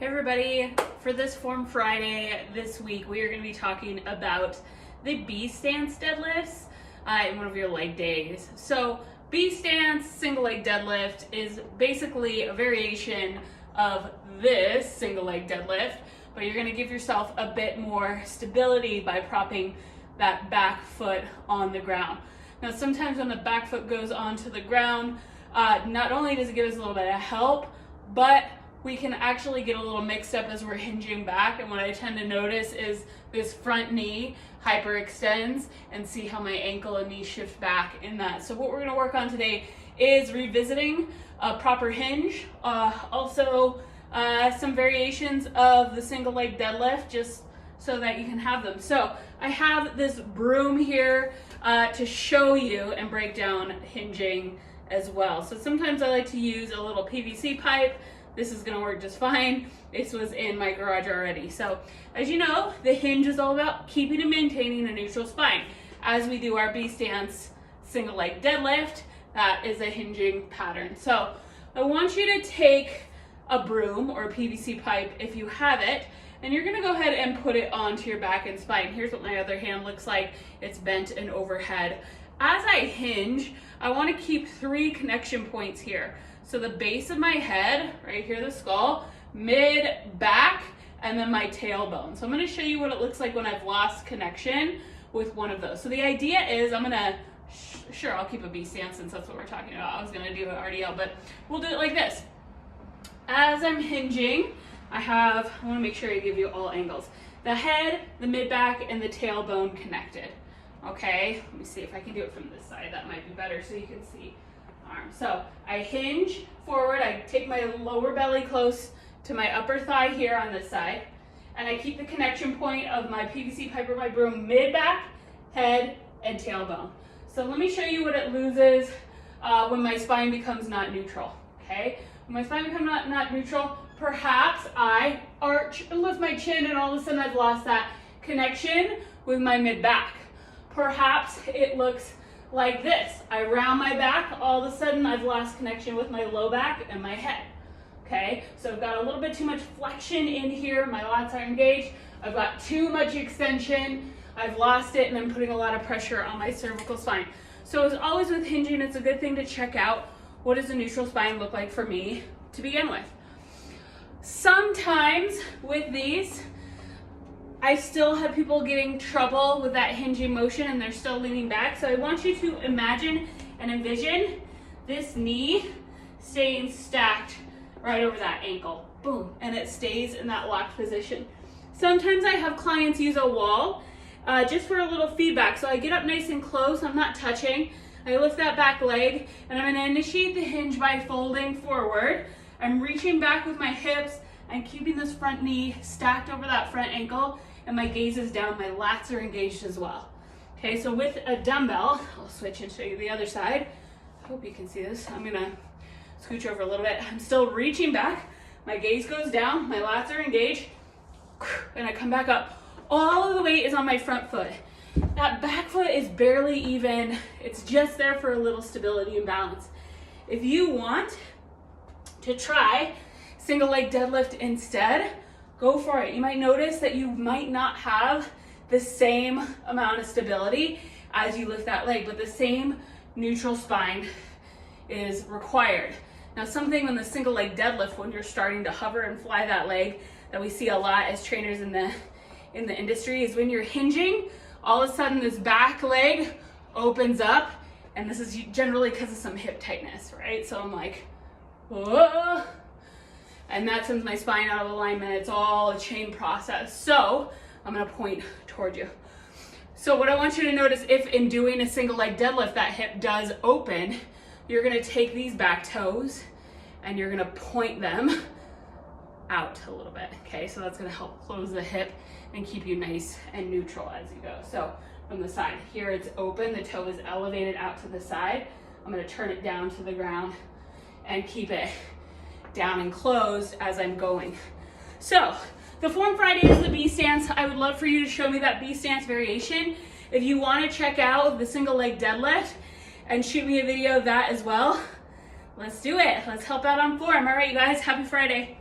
Hey everybody, for this Form Friday this week, we are going to be talking about the B stance deadlifts in one of your leg days. So B stance single leg deadlift is basically a variation of this single leg deadlift, but you're going to give yourself a bit more stability by propping that back foot on the ground. Now sometimes when the back foot goes onto the ground, not only does it give us a little bit of help, but we can actually get a little mixed up as we're hinging back, and what I tend to notice is this front knee hyperextends and see how my ankle and knee shift back in that. So what we're gonna work on today is revisiting a proper hinge, also some variations of the single leg deadlift just so that you can have them. So I have this broom here to show you and break down hinging as well. So sometimes I like to use a little PVC pipe. This is gonna work just fine. This was in my garage already. So as you know, the hinge is all about keeping and maintaining a neutral spine. As we do our B stance single leg deadlift, that is a hinging pattern. So I want you to take a broom or a PVC pipe if you have it, and you're gonna go ahead and put it onto your back and spine. Here's what my other hand looks like. It's bent and overhead. As I hinge, I wanna keep 3 connection points here. So the base of my head, right here, the skull, mid back, and then my tailbone. So I'm gonna show you what it looks like when I've lost connection with one of those. So the idea is I'm gonna, sure, I'll keep a B stance since that's what we're talking about. I was gonna do an RDL, but we'll do it like this. As I'm hinging, I wanna make sure I give you all angles. The head, the mid back, and the tailbone connected. Okay, let me see if I can do it from this side. That might be better so you can see. So I hinge forward, I take my lower belly close to my upper thigh here on this side, and I keep the connection point of my PVC pipe or my broom mid-back, head, and tailbone. So let me show you what it loses when my spine becomes not neutral, okay? When my spine becomes not neutral, perhaps I arch and lift my chin and all of a sudden I've lost that connection with my mid-back. Perhaps it looks like this. I round my back, all of a sudden I've lost connection with my low back and my head. Okay, so I've got a little bit too much flexion in here, my lats aren't engaged, I've got too much extension, I've lost it, and I'm putting a lot of pressure on my cervical spine. So as always with hinging, it's a good thing to check out what does a neutral spine look like for me to begin with. Sometimes with these, I still have people getting trouble with that hinging motion and they're still leaning back. So I want you to imagine and envision this knee staying stacked right over that ankle. Boom, and it stays in that locked position. Sometimes I have clients use a wall just for a little feedback. So I get up nice and close, I'm not touching. I lift that back leg and I'm gonna initiate the hinge by folding forward. I'm reaching back with my hips and keeping this front knee stacked over that front ankle, and my gaze is down, my lats are engaged as well. Okay, so with a dumbbell, I'll switch and show you the other side. I hope you can see this. I'm gonna scooch over a little bit. I'm still reaching back, my gaze goes down, my lats are engaged, and I come back up. All of the weight is on my front foot. That back foot is barely even, it's just there for a little stability and balance. If you want to try single leg deadlift instead, go for it. You might notice that you might not have the same amount of stability as you lift that leg, but the same neutral spine is required. Now, something on the single leg deadlift, when you're starting to hover and fly that leg, that we see a lot as trainers in the industry, is when you're hinging, all of a sudden this back leg opens up, and this is generally because of some hip tightness, right? So I'm like, whoa. And that sends my spine out of alignment. It's all a chain process. So I'm gonna point toward you. So what I want you to notice, if in doing a single leg deadlift, that hip does open, you're gonna take these back toes and you're gonna point them out a little bit, okay? So that's gonna help close the hip and keep you nice and neutral as you go. So from the side, here it's open, the toe is elevated out to the side. I'm gonna turn it down to the ground and keep it down and closed as I'm going. So the Form Friday is the B stance. I would love for you to show me that B stance variation. If you want to check out the single leg deadlift and shoot me a video of that as well, let's do it. Let's help out on form. All right, you guys, happy Friday.